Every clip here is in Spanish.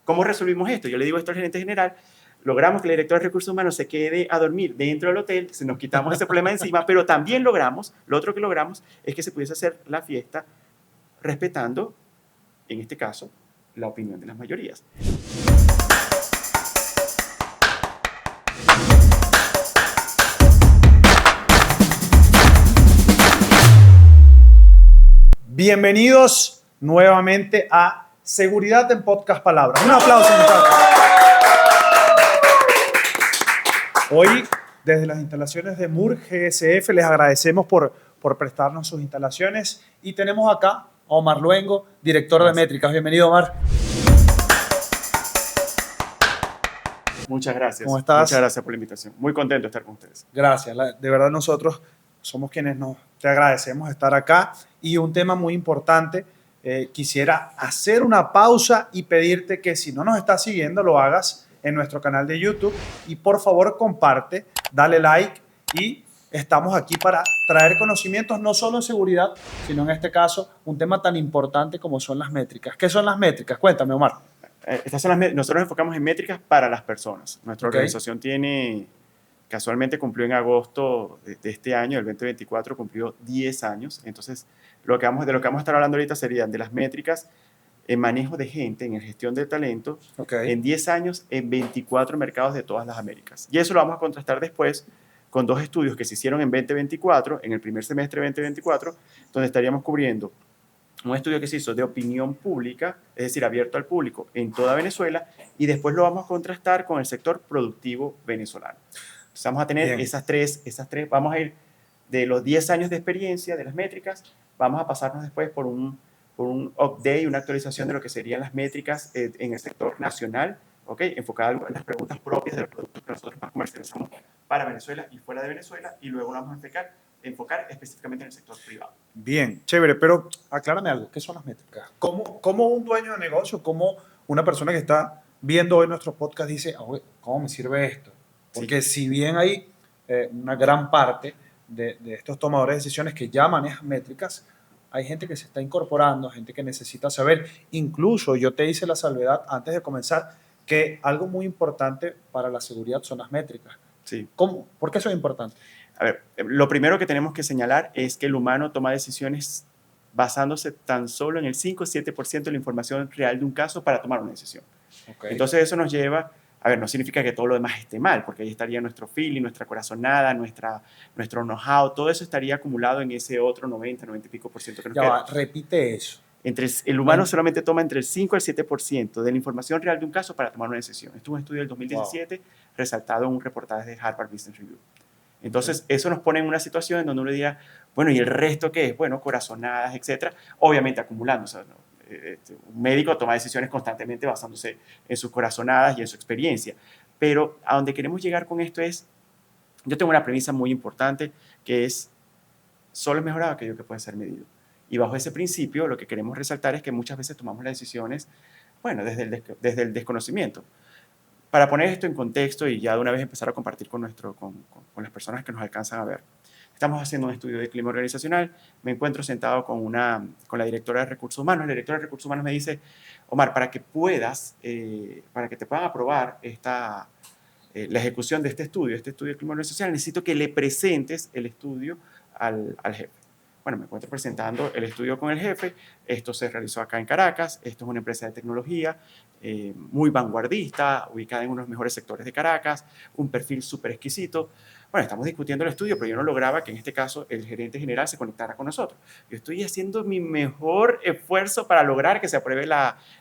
¿Cómo resolvimos esto? Yo le digo esto al gerente general, logramos que el director de recursos humanos se quede a dormir dentro del hotel, se nos quitamos ese problema de encima, pero también logramos, lo otro que logramos es que se pudiese hacer la fiesta respetando, en este caso, la opinión de las mayorías. Bienvenidos nuevamente a Seguridad en Podcast Palabras. Un aplauso, muchachos. Hoy, desde las instalaciones de MUR GSF, les agradecemos por prestarnos sus instalaciones. Y tenemos acá a Omar Luengo, director de Métricas. Bienvenido, Omar. Muchas gracias. ¿Cómo estás? Muchas gracias por la invitación. Muy contento de estar con ustedes. Gracias. De verdad, nosotros somos quienes te agradecemos estar acá. Y un tema muy importante, quisiera hacer una pausa y pedirte que si no nos estás siguiendo, lo hagas en nuestro canal de YouTube. Y por favor, comparte, dale like. Y estamos aquí para traer conocimientos no solo en seguridad, sino en este caso, un tema tan importante como son las métricas. ¿Qué son las métricas? Cuéntame, Omar. Nosotros nos enfocamos en métricas para las personas. Nuestra organización casualmente cumplió en agosto de este año, el 2024, cumplió 10 años. Entonces, de lo que vamos a estar hablando ahorita serían de las métricas en manejo de gente, en gestión de talento, en 10 años, en 24 mercados de todas las Américas. Y eso lo vamos a contrastar después con 2 estudios que se hicieron en 2024, en el primer semestre de 2024, donde estaríamos cubriendo un estudio que se hizo de opinión pública, es decir, abierto al público en toda Venezuela, y después lo vamos a contrastar con el sector productivo venezolano. Entonces vamos a tener esas tres, vamos a ir de los 10 años de experiencia de las métricas, vamos a pasarnos después por un update, una actualización de lo que serían las métricas en el sector nacional, enfocada en las preguntas propias de los productos que nosotros más comercializamos para Venezuela y fuera de Venezuela, y luego nos vamos a enfocar específicamente en el sector privado. Bien, chévere, pero aclárame algo, ¿qué son las métricas? ¿Cómo un dueño de negocio, cómo una persona que está viendo hoy nuestro podcast dice, ¿cómo me sirve esto? Porque si bien hay una gran parte de estos tomadores de decisiones que ya manejan métricas, hay gente que se está incorporando, gente que necesita saber. Incluso yo te hice la salvedad antes de comenzar que algo muy importante para la seguridad son las métricas. Sí. ¿Cómo? ¿Por qué eso es importante? A ver, lo primero que tenemos que señalar es que el humano toma decisiones basándose tan solo en el 5 o 7% de la información real de un caso para tomar una decisión. Entonces eso nos lleva, no significa que todo lo demás esté mal, porque ahí estaría nuestro feeling, nuestra corazonada, nuestro know-how, todo eso estaría acumulado en ese otro 90 y pico por ciento que nos queda. Repite eso. El humano solamente toma entre el 5 al 7% de la información real de un caso para tomar una decisión. Esto es un estudio del 2017 resaltado en un reportaje de Harvard Business Review. Entonces, eso nos pone en una situación en donde uno diría, bueno, ¿y el resto qué es? Bueno, corazonadas, etcétera, obviamente acumulando. O sea, un médico toma decisiones constantemente basándose en sus corazonadas y en su experiencia. Pero a donde queremos llegar con esto es, yo tengo una premisa muy importante que es, solo es mejorado aquello que puede ser medido. Y bajo ese principio, lo que queremos resaltar es que muchas veces tomamos las decisiones, desde el desconocimiento. Para poner esto en contexto y ya de una vez empezar a compartir con las personas que nos alcanzan a ver. Estamos haciendo un estudio de clima organizacional, me encuentro sentado con la directora de Recursos Humanos. La directora de Recursos Humanos me dice, Omar, para que te puedan aprobar la ejecución de este estudio de clima organizacional, necesito que le presentes el estudio al jefe. Bueno, me encuentro presentando el estudio con el jefe. Esto se realizó acá en Caracas. Esto es una empresa de tecnología muy vanguardista, ubicada en uno de los mejores sectores de Caracas, un perfil súper exquisito. Bueno, estamos discutiendo el estudio, pero yo no lograba que en este caso el gerente general se conectara con nosotros. Yo estoy haciendo mi mejor esfuerzo para lograr que se apruebe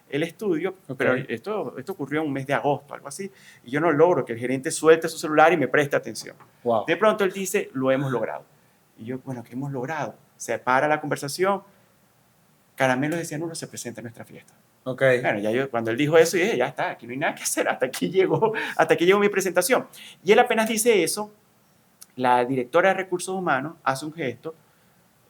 el estudio, pero esto ocurrió en un mes de agosto, algo así, y yo no logro que el gerente suelte su celular y me preste atención. Wow. De pronto él dice, lo hemos logrado. Y yo, bueno, ¿qué hemos logrado? Se para la conversación. Caramelo de cianuro se presenta en nuestra fiesta. Bueno, cuando él dijo eso, dije, ya está, aquí no hay nada que hacer, hasta aquí llegó mi presentación. Y él apenas dice eso, la directora de Recursos Humanos hace un gesto,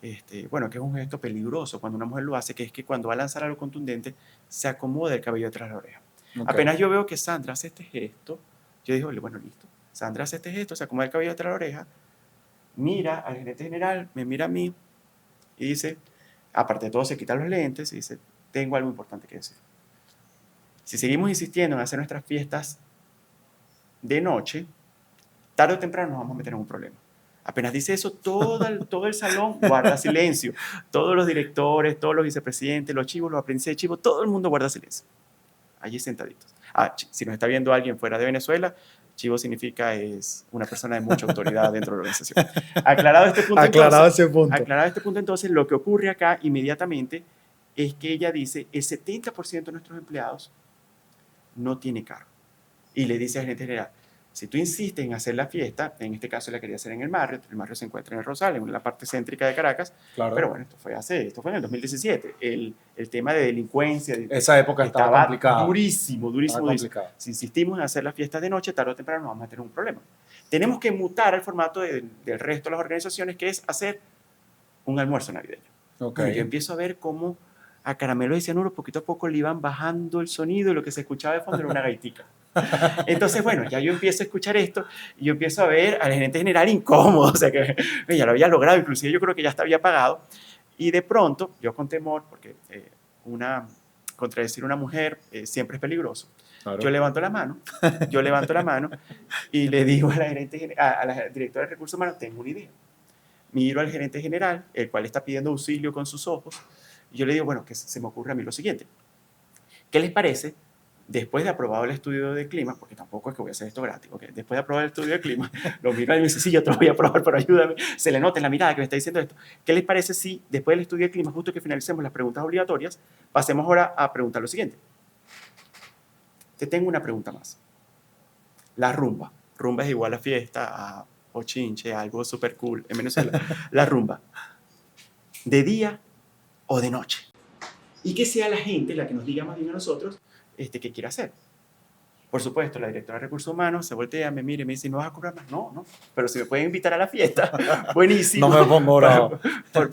que es un gesto peligroso cuando una mujer lo hace, que es que cuando va a lanzar algo contundente, se acomoda el cabello detrás de la oreja. Apenas yo veo que Sandra hace este gesto, yo digo, bueno, listo. Sandra hace este gesto, se acomoda el cabello detrás de la oreja, mira al gerente general, me mira a mí y dice, aparte de todo, se quita los lentes y dice, tengo algo importante que decir. Si seguimos insistiendo en hacer nuestras fiestas de noche, tarde o temprano nos vamos a meter en un problema. Apenas dice eso, todo el salón guarda silencio. Todos los directores, todos los vicepresidentes, los chivos, los aprendices de chivos, todo el mundo guarda silencio. Allí sentaditos. Si nos está viendo alguien fuera de Venezuela, chivo significa es una persona de mucha autoridad dentro de la organización. Aclarado este punto, entonces, lo que ocurre acá inmediatamente es que ella dice, el 70% de nuestros empleados no tiene carro. Y le dice al gerente general, si tú insistes en hacer la fiesta, en este caso la quería hacer en el Marriott se encuentra en el Rosal, en la parte céntrica de Caracas, claro. Pero bueno, esto fue en el 2017, el tema de delincuencia. Esa época estaba complicada. Durísimo. Si insistimos en hacer las fiestas de noche, tarde o temprano nos vamos a tener un problema. Tenemos que mutar el formato del resto de las organizaciones, que es hacer un almuerzo navideño. Okay. Yo empiezo a ver cómo a Caramelo de Cianuro poquito a poco le iban bajando el sonido y lo que se escuchaba de fondo era una gaitica. Entonces, bueno, ya yo empiezo a escuchar esto y yo empiezo a ver al gerente general incómodo, o sea que ya lo había logrado, inclusive yo creo que ya había pagado, y de pronto, yo con temor, porque contradecir a una mujer siempre es peligroso, claro. Yo levanto la mano y le digo a la directora de Recursos Humanos, tengo una idea. Miro al gerente general, el cual está pidiendo auxilio con sus ojos, y yo le digo, bueno, que se me ocurre a mí lo siguiente. ¿Qué les parece? Después de aprobado el estudio de clima, porque tampoco es que voy a hacer esto gratis, okay, después de aprobar el estudio de clima, lo miro y me dice, sí, yo te lo voy a aprobar, pero ayúdame, se le nota en la mirada que me está diciendo esto. ¿Qué les parece si después del estudio de clima, justo que finalicemos las preguntas obligatorias, pasemos ahora a preguntar lo siguiente? Te tengo una pregunta más. La rumba. Rumba es igual a fiesta, a bochinche, algo súper cool en Venezuela. La rumba. ¿De día o de noche? Y que sea la gente la que nos diga más bien a nosotros qué quiere hacer. Por supuesto, la directora de Recursos Humanos se voltea, me mira y me dice, ¿no vas a cobrar más? No, pero si me pueden invitar a la fiesta, buenísimo. No me pongo bravo.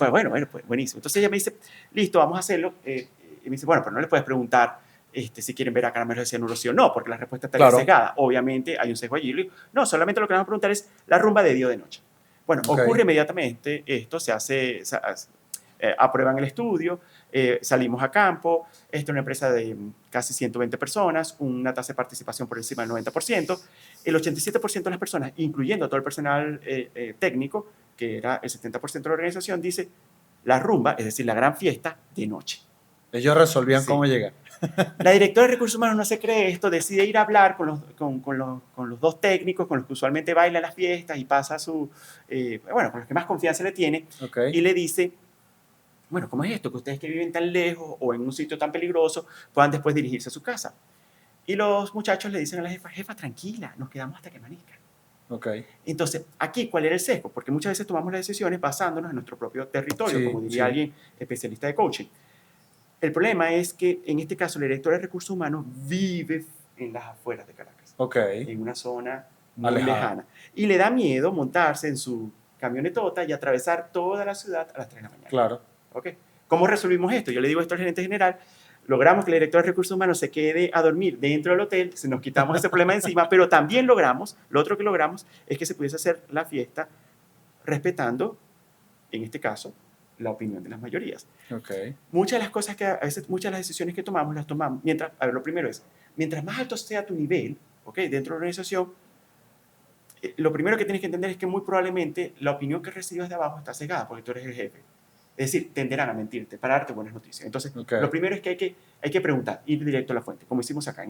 Bueno, pues buenísimo. Entonces ella me dice, listo, vamos a hacerlo. Y me dice, bueno, pero no le puedes preguntar si quieren ver a Caramelo de Cianuro sí o no, porque la respuesta está sesgada. Obviamente hay un sesgo allí. No, solamente lo que vamos a preguntar es la rumba de día o de noche. Bueno, ocurre inmediatamente esto, aprueban el estudio, salimos a campo, esta es una empresa de casi 120 personas, una tasa de participación por encima del 90%, el 87% de las personas, incluyendo a todo el personal técnico, que era el 70% de la organización, dice la rumba, es decir, la gran fiesta de noche. Ellos resolvían cómo llegar. La directora de Recursos Humanos no se cree esto, decide ir a hablar con los dos técnicos, con los que usualmente baila las fiestas y pasa con los que más confianza le tiene, y le dice, bueno, ¿cómo es esto? Que ustedes que viven tan lejos o en un sitio tan peligroso puedan después dirigirse a su casa. Y los muchachos le dicen a la jefa, tranquila, nos quedamos hasta que amanezca. Entonces, aquí, ¿cuál era el sesgo? Porque muchas veces tomamos las decisiones basándonos en nuestro propio territorio, como diría alguien especialista de coaching. El problema es que, en este caso, la directora de Recursos Humanos vive en las afueras de Caracas. En una zona muy lejana. Y le da miedo montarse en su camionetota y atravesar toda la ciudad a las 3 de la mañana. Claro. ¿Cómo resolvimos esto? Yo le digo esto al gerente general, logramos que el director de Recursos Humanos se quede a dormir dentro del hotel, se nos quitamos ese problema de encima, pero también lo otro que logramos es que se pudiese hacer la fiesta respetando, en este caso, la opinión de las mayorías. Muchas de las cosas muchas de las decisiones que tomamos, las tomamos, lo primero es, mientras más alto sea tu nivel, dentro de la organización, lo primero que tienes que entender es que muy probablemente la opinión que recibes de abajo está cegada porque tú eres el jefe. Es decir, tenderán a mentirte para darte buenas noticias. Entonces, lo primero es que hay que preguntar, ir directo a la fuente, como hicimos acá.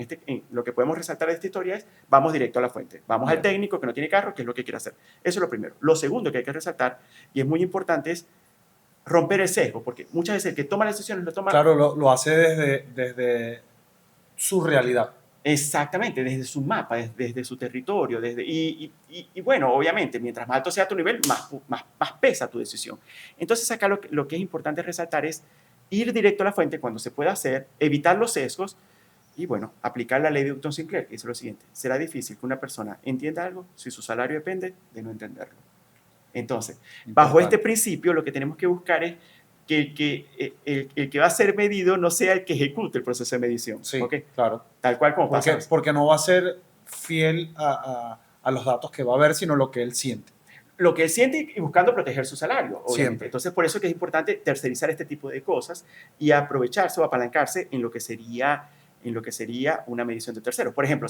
Lo que podemos resaltar de esta historia es, vamos directo a la fuente. Vamos al técnico que no tiene carro, qué es lo que quiere hacer. Eso es lo primero. Lo segundo que hay que resaltar, y es muy importante, es romper el sesgo, porque muchas veces el que toma las decisiones lo toma... Claro, lo hace desde su realidad. Exactamente, desde su mapa, desde su territorio, y bueno, obviamente, mientras más alto sea tu nivel, más pesa tu decisión. Entonces acá lo que es importante resaltar es ir directo a la fuente cuando se pueda hacer, evitar los sesgos y bueno, aplicar la ley de Upton Sinclair, que dice lo siguiente: será difícil que una persona entienda algo si su salario depende de no entenderlo. Entonces, bajo este principio, lo que tenemos que buscar es que el que va a ser medido no sea el que ejecute el proceso de medición. Sí, claro. Tal cual como pasa. Porque no va a ser fiel a los datos que va a ver, sino lo que él siente. Lo que él siente y buscando proteger su salario, obviamente. Siempre. Entonces, por eso es que es importante tercerizar este tipo de cosas y aprovecharse o apalancarse en lo que sería en lo que sería una medición de terceros. Por ejemplo,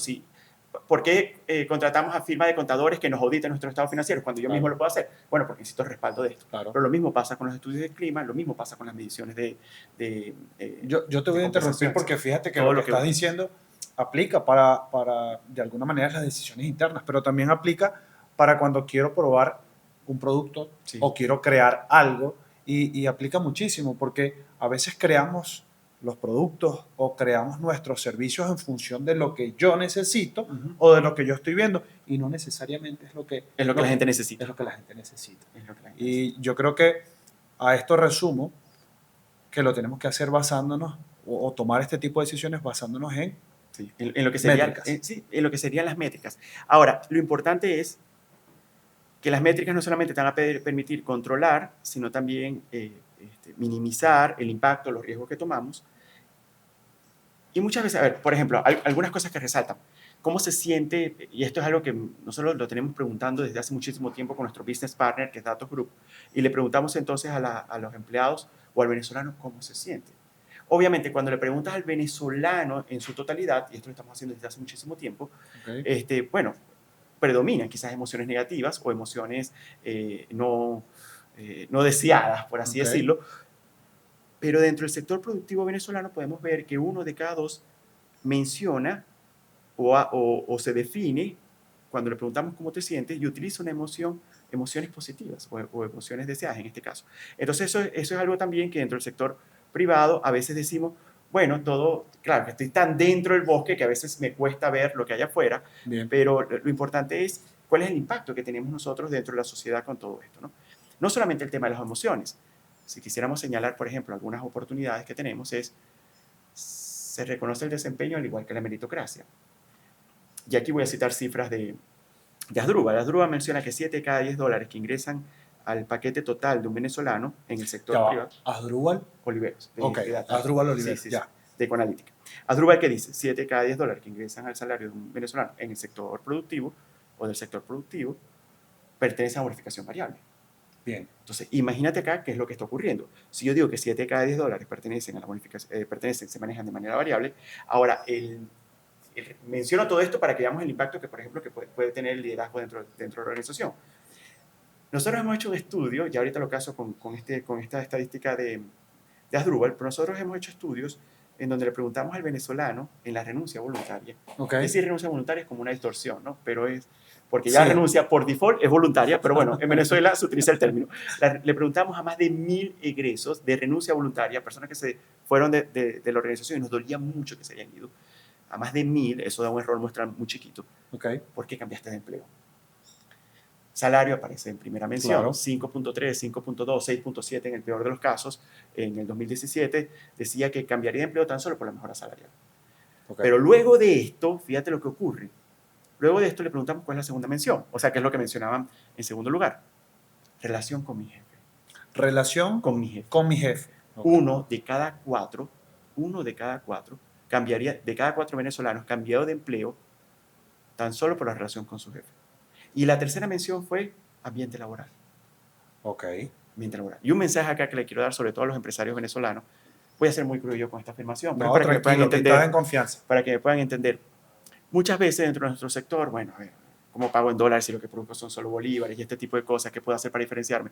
¿por qué contratamos a firma de contadores que nos auditen nuestro estado financiero cuando yo mismo lo puedo hacer? Bueno, porque necesito el respaldo de esto. Claro. Pero lo mismo pasa con los estudios de clima, lo mismo pasa con las mediciones Yo te voy a interrumpir porque fíjate que lo que estás diciendo aplica para, de alguna manera, las decisiones internas, pero también aplica para cuando quiero probar un producto o quiero crear algo y aplica muchísimo porque a veces creamos los productos o creamos nuestros servicios en función de lo que yo necesito o de lo que yo estoy viendo y no necesariamente es lo que la gente necesita. Es lo que la gente necesita. Y yo creo que a esto resumo que lo tenemos que hacer basándonos o tomar este tipo de decisiones basándonos en lo que serían, en lo que serían las métricas. Ahora, lo importante es que las métricas no solamente te van a permitir controlar, sino también minimizar el impacto, los riesgos que tomamos. Y muchas veces, a ver, por ejemplo, algunas cosas que resaltan. ¿Cómo se siente? Y esto es algo que nosotros lo tenemos preguntando desde hace muchísimo tiempo con nuestro business partner, que es Datos Group, y le preguntamos entonces a los empleados o al venezolano cómo se siente. Obviamente, cuando le preguntas al venezolano en su totalidad, y esto lo estamos haciendo desde hace muchísimo tiempo, bueno, predominan quizás emociones negativas o emociones no deseadas, por así decirlo. Pero dentro del sector productivo venezolano podemos ver que 1 de cada 2 menciona o se define, cuando le preguntamos cómo te sientes, y utiliza emociones positivas o emociones deseadas en este caso. Entonces eso es algo también que dentro del sector privado a veces decimos, bueno, claro, que estoy tan dentro del bosque que a veces me cuesta ver lo que hay afuera, pero lo importante es cuál es el impacto que tenemos nosotros dentro de la sociedad con todo esto, ¿no? No solamente el tema de las emociones. Si quisiéramos señalar, por ejemplo, algunas oportunidades que tenemos se reconoce el desempeño al igual que la meritocracia. Y aquí voy a citar cifras de Asdrúbal. Asdrúbal menciona que 7 de cada 10 dólares que ingresan al paquete total de un venezolano en el sector privado. ¿Asdrúbal? Oliveros. Asdrúbal Oliveros, ya. De Ecoanalítica. Asdrúbal, ¿qué dice? 7 de cada 10 dólares que ingresan al salario de un venezolano en el sector productivo o del sector productivo pertenece a bonificación variable. Bien. Entonces, imagínate acá qué es lo que está ocurriendo. Si yo digo que 7 de cada 10 dólares se manejan de manera variable, ahora menciono todo esto para que veamos el impacto que, por ejemplo, que puede tener el liderazgo dentro de la organización. Nosotros hemos hecho un estudio, y ahorita lo caso con esta estadística de Asdrúbal, pero nosotros hemos hecho estudios en donde le preguntamos al venezolano en la renuncia voluntaria. Es decir, renuncia voluntaria es como una distorsión, ¿no? Pero porque ya renuncia por default es voluntaria, pero bueno, en Venezuela se utiliza el término. Le preguntamos a más de 1.000 egresos de renuncia voluntaria, personas que se fueron de la organización y nos dolía mucho que se hayan ido. A más de 1.000, eso da un error muestral muy chiquito. ¿Por qué cambiaste de empleo? Salario aparece en primera mención, 5.3, 5.2, 6.7 en el peor de los casos. En el 2017 decía que cambiaría de empleo tan solo por la mejora salarial. Pero luego de esto, fíjate lo que ocurre. Luego de esto le preguntamos cuál es la segunda mención. O sea, qué es lo que mencionaban en segundo lugar. Relación con mi jefe. Relación con mi jefe. Con mi jefe. Uno de cada cuatro cambiaría, de cada 4 venezolanos cambiado de empleo tan solo por la relación con su jefe. Y la tercera mención fue ambiente laboral. Ambiente laboral. Y un mensaje acá que le quiero dar sobre todo a los empresarios venezolanos. Voy a ser muy crudo yo con esta afirmación. No, para que me puedan entender. Estás en confianza. Para que me puedan entender. Muchas veces dentro de nuestro sector, bueno, a ver, ¿cómo pago en dólares si lo que produzco son solo bolívares y este tipo de cosas? ¿Qué puedo hacer para diferenciarme?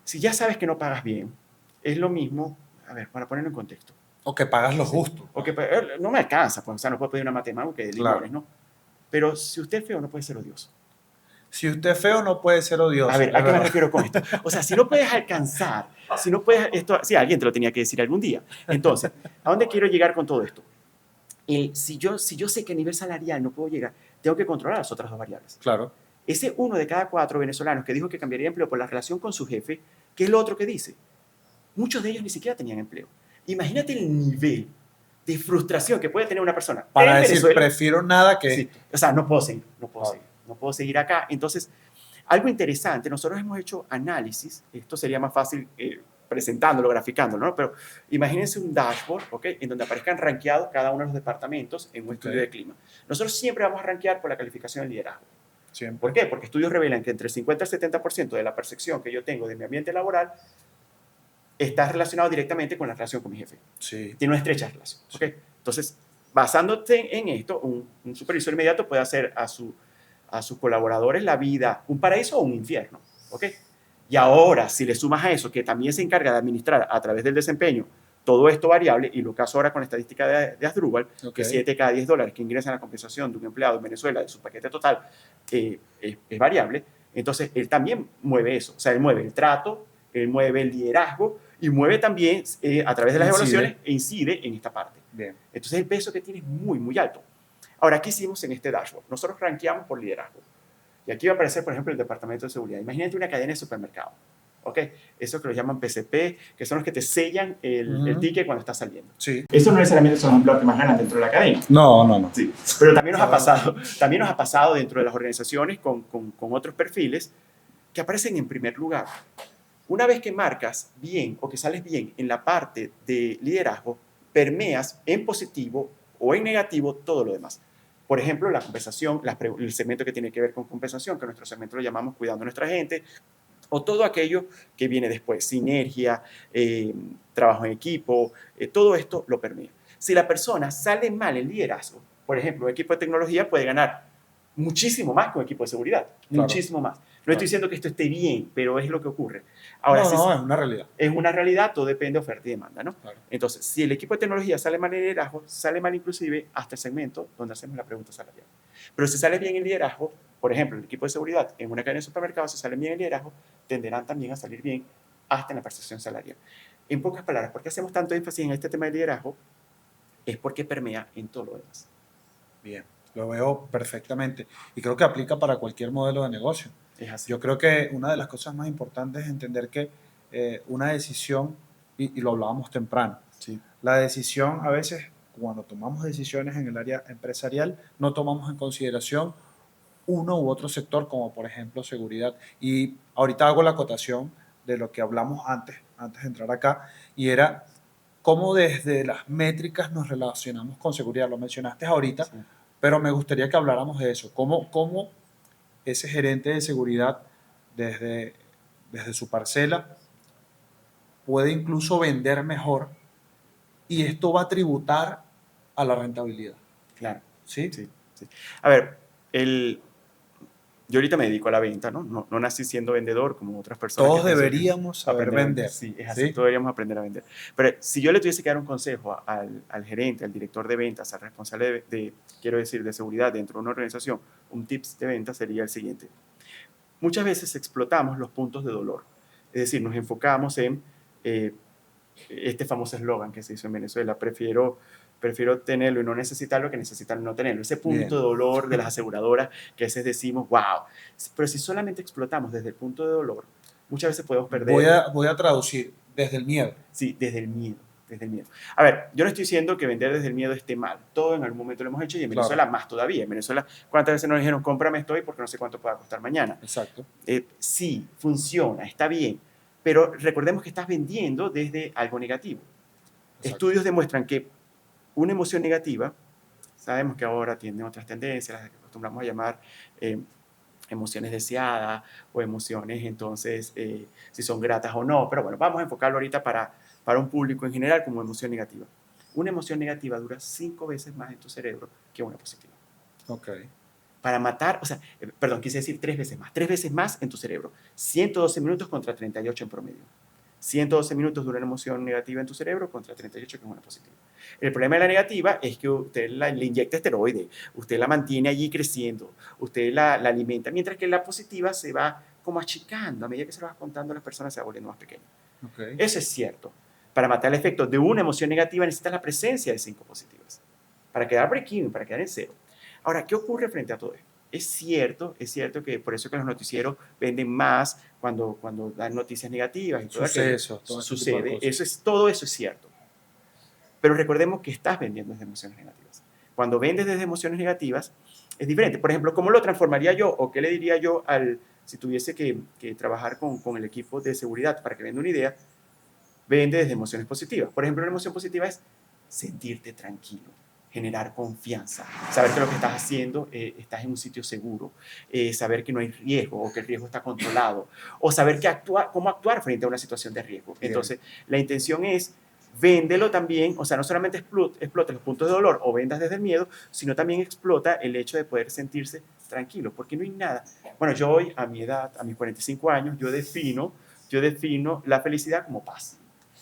Si ya sabes que no pagas bien, es lo mismo, a ver, para ponerlo en contexto. O que pagas lo justo. O que no me alcanza, pues, o sea, no puedo pedir una matemática de limones, ¿no? Pero si usted es feo, no puede ser odioso. Si usted es feo, no puede ser odioso. A ver, ¿a qué me refiero con esto? O sea, si no puedes alcanzar, si no puedes, sí, alguien te lo tenía que decir algún día. Entonces, ¿a dónde quiero llegar con todo esto? Si yo sé que a nivel salarial no puedo llegar, tengo que controlar las otras 2 variables. Claro. Ese 1 de cada 4 venezolanos que dijo que cambiaría de empleo por la relación con su jefe, ¿qué es lo otro que dice? Muchos de ellos ni siquiera tenían empleo. Imagínate el nivel de frustración que puede tener una persona. Para decir, Venezuela, prefiero nada que... Sí. O sea, no puedo seguir acá. Entonces, algo interesante, nosotros hemos hecho análisis, esto sería más fácil presentándolo, graficándolo, ¿no? Pero imagínense un dashboard, ¿ok? En donde aparezcan rankeados cada uno de los departamentos en un estudio de clima. Nosotros siempre vamos a rankear por la calificación del liderazgo. Siempre. ¿Por qué? Porque estudios revelan que entre el 50 y el 70% de la percepción que yo tengo de mi ambiente laboral está relacionado directamente con la relación con mi jefe. Sí. Tiene una estrecha relación. ¿Okay? Entonces, basándote en esto, un supervisor inmediato puede hacer a sus colaboradores la vida un paraíso o un infierno. ¿Ok? Y ahora, si le sumas a eso, que también se encarga de administrar a través del desempeño todo esto variable, y lo caso ahora con la estadística de Asdrúbal, que 7 cada $10 que ingresan a la compensación de un empleado en Venezuela de su paquete total es variable, entonces él también mueve eso. O sea, él mueve el trato, él mueve el liderazgo y mueve también a través de las evaluaciones e incide en esta parte. Bien. Entonces el peso que tiene es muy, muy alto. Ahora, ¿qué hicimos en este dashboard? Nosotros rankeamos por liderazgo. Y aquí va a aparecer, por ejemplo, el Departamento de Seguridad. Imagínate una cadena de supermercado. ¿Ok? Eso que lo llaman PCP, que son los que te sellan el ticket cuando está saliendo. Sí. Eso no necesariamente son los bloques más grandes dentro de la cadena. No. Sí. Pero también nos ha pasado dentro de las organizaciones con otros perfiles que aparecen en primer lugar. Una vez que marcas bien o que sales bien en la parte de liderazgo, permeas en positivo o en negativo todo lo demás. Por ejemplo, la compensación, el segmento que tiene que ver con compensación, que nuestro segmento lo llamamos cuidando a nuestra gente, o todo aquello que viene después, sinergia, trabajo en equipo, todo esto lo permea. Si la persona sale mal en liderazgo, por ejemplo, un equipo de tecnología puede ganar muchísimo más que un equipo de seguridad, claro. Muchísimo más. No estoy diciendo que esto esté bien, pero es lo que ocurre. Ahora, es una realidad. Es una realidad, todo depende de oferta y demanda, ¿no? Claro. Entonces, si el equipo de tecnología sale mal en liderazgo, sale mal inclusive hasta el segmento donde hacemos la pregunta salarial. Pero si sale bien en liderazgo, por ejemplo, el equipo de seguridad en una cadena de supermercados, si sale bien en liderazgo, tenderán también a salir bien hasta en la percepción salarial. En pocas palabras, ¿por qué hacemos tanto énfasis en este tema de liderazgo? Es porque permea en todo lo demás. Bien, lo veo perfectamente. Y creo que aplica para cualquier modelo de negocio. Es así. Yo creo que una de las cosas más importantes es entender que una decisión, y lo hablábamos temprano, Sí. La decisión a veces, cuando tomamos decisiones en el área empresarial, no tomamos en consideración uno u otro sector, como por ejemplo seguridad. Y ahorita hago la acotación de lo que hablamos antes de entrar acá, y era cómo desde las métricas nos relacionamos con seguridad. Lo mencionaste ahorita, sí. Pero me gustaría que habláramos de eso. ¿Cómo ese gerente de seguridad desde su parcela puede incluso vender mejor y esto va a tributar a la rentabilidad? Claro. ¿Sí? Sí. A ver, yo ahorita me dedico a la venta, ¿no? No nací siendo vendedor como otras personas. Todos deberíamos saber vender. Sí, es así, todos deberíamos aprender a vender. Pero si yo le tuviese que dar un consejo al gerente, al director de ventas, al responsable de seguridad dentro de una organización, un tips de venta sería el siguiente. Muchas veces explotamos los puntos de dolor. Es decir, nos enfocamos en este famoso eslogan que se hizo en Venezuela, prefiero tenerlo y no necesitarlo que necesitarlo y no tenerlo. Ese punto de dolor de las aseguradoras que a veces decimos, wow. Pero si solamente explotamos desde el punto de dolor, muchas veces podemos perder. Voy a traducir, desde el miedo. Sí, desde el miedo. A ver, yo no estoy diciendo que vender desde el miedo esté mal. Todo en algún momento lo hemos hecho y en Venezuela más todavía. En Venezuela, ¿cuántas veces nos dijeron, cómprame esto hoy porque no sé cuánto pueda costar mañana? Exacto. Sí, funciona, está bien. Pero recordemos que estás vendiendo desde algo negativo. Exacto. Estudios demuestran que una emoción negativa, sabemos que ahora tienen otras tendencias, las que acostumbramos a llamar emociones deseadas o emociones, entonces, si son gratas o no. Pero bueno, vamos a enfocarlo ahorita para un público en general como emoción negativa. Una emoción negativa dura 5 veces más en tu cerebro que una positiva. Ok. Para matar, quise decir 3 veces más. 3 veces más en tu cerebro. 112 minutos contra 38 en promedio. 112 minutos dura una emoción negativa en tu cerebro contra 38 que es una positiva. El problema de la negativa es que usted le inyecta esteroide, usted la mantiene allí creciendo, usted la alimenta, mientras que la positiva se va como achicando. A medida que se lo vas contando, las personas se van volviendo más pequeñas. Okay. Eso es cierto. Para matar el efecto de una emoción negativa necesitas la presencia de 5 positivas. Para quedar break-even, para quedar en cero. Ahora, ¿qué ocurre frente a todo esto? Es cierto que por eso que los noticieros venden más cuando dan noticias negativas y todo eso. Sucede, todo eso es cierto. Pero recordemos que estás vendiendo desde emociones negativas. Cuando vendes desde emociones negativas, es diferente. Por ejemplo, ¿cómo lo transformaría yo o qué le diría yo si tuviese que trabajar con el equipo de seguridad para que venda una idea? Vende desde emociones positivas. Por ejemplo, una emoción positiva es sentirte tranquilo, generar confianza, saber que lo que estás haciendo, estás en un sitio seguro, saber que no hay riesgo o que el riesgo está controlado, o saber cómo actuar frente a una situación de riesgo. Bien. Entonces, la intención es véndelo también, o sea, no solamente explota los puntos de dolor o vendas desde el miedo, sino también explota el hecho de poder sentirse tranquilo, porque no hay nada. Bueno, yo hoy, a mi edad, a mis 45 años, yo defino la felicidad como paz.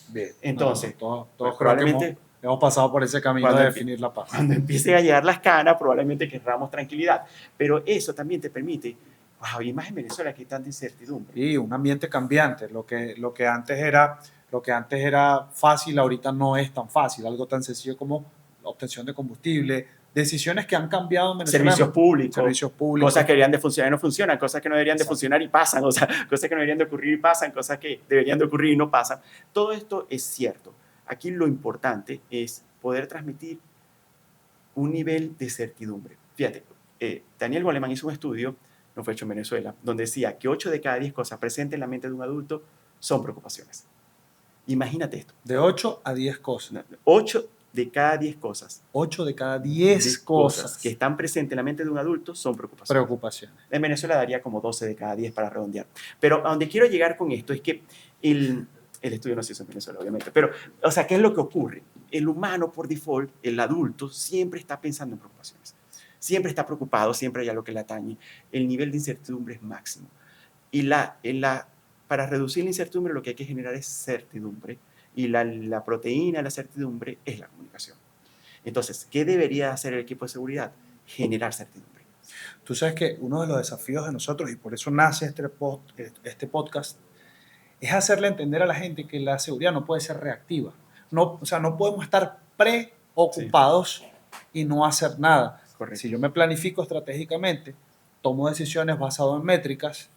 Bien. Entonces, Todos pues, creo que probablemente hemos pasado por ese camino de definir la paz. cuando empiecen a llegar las canas, probablemente querramos tranquilidad, pero eso también te permite, wow, y más en Venezuela que hay tanta incertidumbre. Y un ambiente cambiante, lo que antes era fácil, ahorita no es tan fácil, algo tan sencillo como la obtención de combustible, decisiones que han cambiado en Venezuela. Servicios públicos, cosas que deberían de funcionar y no funcionan, cosas que no deberían de funcionar y pasan, o sea, cosas que no deberían de ocurrir y pasan, cosas que deberían de ocurrir y no pasan. Todo esto es cierto. Aquí lo importante es poder transmitir un nivel de certidumbre. Fíjate, Daniel Goleman hizo un estudio, no fue hecho en Venezuela, donde decía que 8 de cada 10 cosas presentes en la mente de un adulto son preocupaciones. Imagínate esto. De 8 a 10 cosas. 8 de cada 10 cosas. 8 de cada 10 cosas que están presentes en la mente de un adulto son preocupaciones. En Venezuela daría como 12 de cada 10 para redondear. Pero a donde quiero llegar con esto es que el estudio no se hizo en Venezuela, obviamente, pero, o sea, ¿qué es lo que ocurre? El humano, por default, el adulto, siempre está pensando en preocupaciones. Siempre está preocupado, siempre hay algo que le atañe. El nivel de incertidumbre es máximo. Y para reducir la incertidumbre lo que hay que generar es certidumbre. Y la proteína de la certidumbre es la comunicación. Entonces, ¿qué debería hacer el equipo de seguridad? Generar certidumbre. Tú sabes que uno de los desafíos de nosotros, y por eso nace este podcast, es hacerle entender a la gente que la seguridad no puede ser reactiva. No, o sea, no podemos estar preocupados y no hacer nada. Correcto. Si yo me planifico estratégicamente, tomo decisiones basadas en métricas,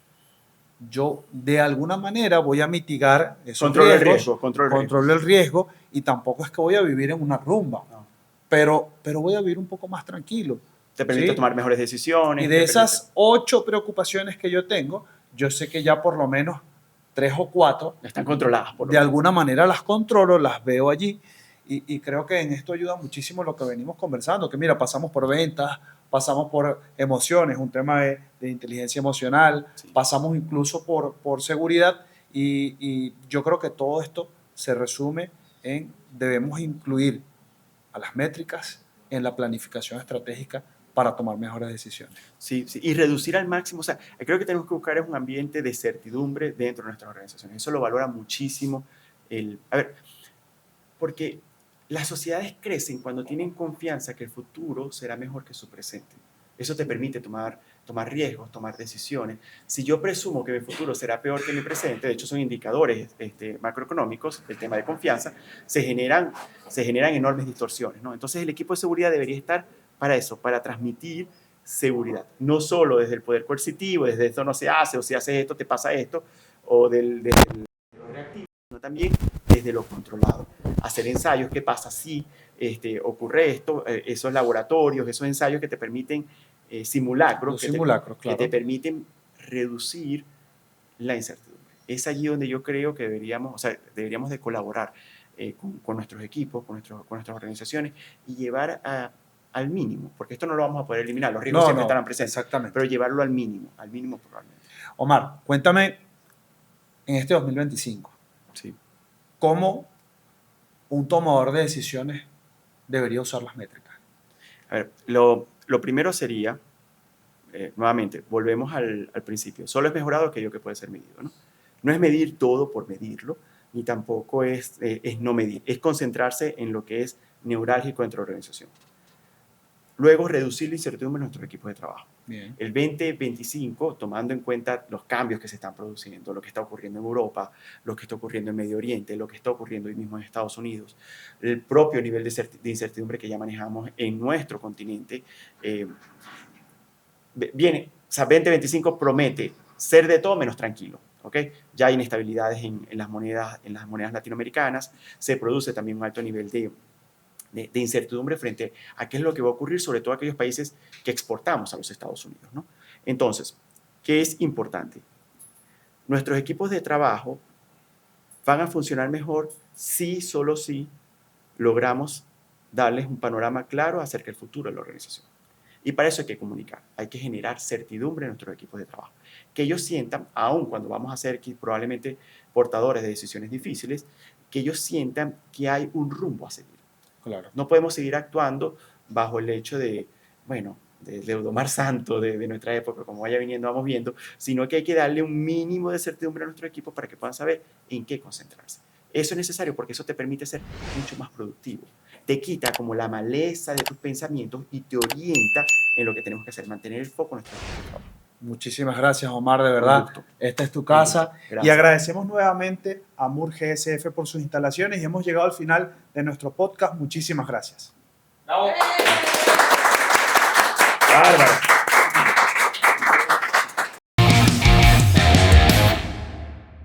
yo de alguna manera voy a mitigar esos riesgos, control el riesgo, y tampoco es que voy a vivir en una rumba, no. pero voy a vivir un poco más tranquilo. Te permite tomar mejores decisiones. Y de esas 8 preocupaciones que yo tengo, yo sé que ya por lo menos 3 o 4 están controladas. De alguna manera las controlo, las veo allí, y creo que en esto ayuda muchísimo lo que venimos conversando, que mira, pasamos por ventas, pasamos por emociones, un tema de inteligencia emocional, sí. Pasamos incluso por seguridad, y yo creo que todo esto se resume en debemos incluir a las métricas en la planificación estratégica para tomar mejores decisiones. Sí, sí, y reducir al máximo, o sea, creo que tenemos que buscar un ambiente de certidumbre dentro de nuestras organizaciones. Eso lo valora muchísimo porque las sociedades crecen cuando tienen confianza que el futuro será mejor que su presente. Eso te permite tomar riesgos, tomar decisiones. Si yo presumo que mi futuro será peor que mi presente, de hecho son indicadores macroeconómicos, el tema de confianza, se generan enormes distorsiones, ¿no? Entonces el equipo de seguridad debería estar para eso, para transmitir seguridad. No solo desde el poder coercitivo, desde esto no se hace, o si haces esto te pasa esto, o desde el reactivo, sino también desde lo controlado. Hacer ensayos, ¿qué pasa si ocurre esto? Esos laboratorios, esos ensayos que te permiten simulacros, claro. Que te permiten reducir la incertidumbre. Es allí donde yo creo que deberíamos de colaborar con nuestros equipos, con nuestras organizaciones, y llevar al mínimo, porque esto no lo vamos a poder eliminar, los riesgos siempre estarán presentes, exactamente. Pero llevarlo al mínimo probablemente. Omar, cuéntame, en este 2025, sí. ¿Cómo un tomador de decisiones debería usar las métricas? A ver, lo primero sería, nuevamente, volvemos al principio, solo es mejorado aquello que puede ser medido, ¿no? No es medir todo por medirlo, ni tampoco es no medir, es concentrarse en lo que es neurálgico dentro de la organización. Luego, reducir la incertidumbre en nuestros equipos de trabajo. Bien. El 2025, tomando en cuenta los cambios que se están produciendo, lo que está ocurriendo en Europa, lo que está ocurriendo en Medio Oriente, lo que está ocurriendo hoy mismo en Estados Unidos, el propio nivel de incertidumbre que ya manejamos en nuestro continente, viene, o sea, 2025 promete ser de todo menos tranquilo. ¿Okay? Ya hay inestabilidades en las monedas latinoamericanas, se produce también un alto nivel de incertidumbre frente a qué es lo que va a ocurrir, sobre todo aquellos países que exportamos a los Estados Unidos, ¿no? Entonces, ¿qué es importante? Nuestros equipos de trabajo van a funcionar mejor si, solo si, logramos darles un panorama claro acerca del futuro de la organización. Y para eso hay que comunicar, hay que generar certidumbre en nuestros equipos de trabajo. Que ellos sientan, aun cuando vamos a ser probablemente portadores de decisiones difíciles, que ellos sientan que hay un rumbo a seguir. Claro. No podemos seguir actuando bajo el hecho de, bueno, de Leudomar Santo de nuestra época, como vaya viniendo, vamos viendo, sino que hay que darle un mínimo de certidumbre a nuestro equipo para que puedan saber en qué concentrarse. Eso es necesario porque eso te permite ser mucho más productivo. Te quita como la maleza de tus pensamientos y te orienta en lo que tenemos que hacer, mantener el foco en nuestro trabajo. Muchísimas gracias, Omar, de verdad. gusto. Esta es tu casa. Gracias. Y agradecemos nuevamente a Moore GSF por sus instalaciones y hemos llegado al final de nuestro podcast. Muchísimas gracias. Bárbaro.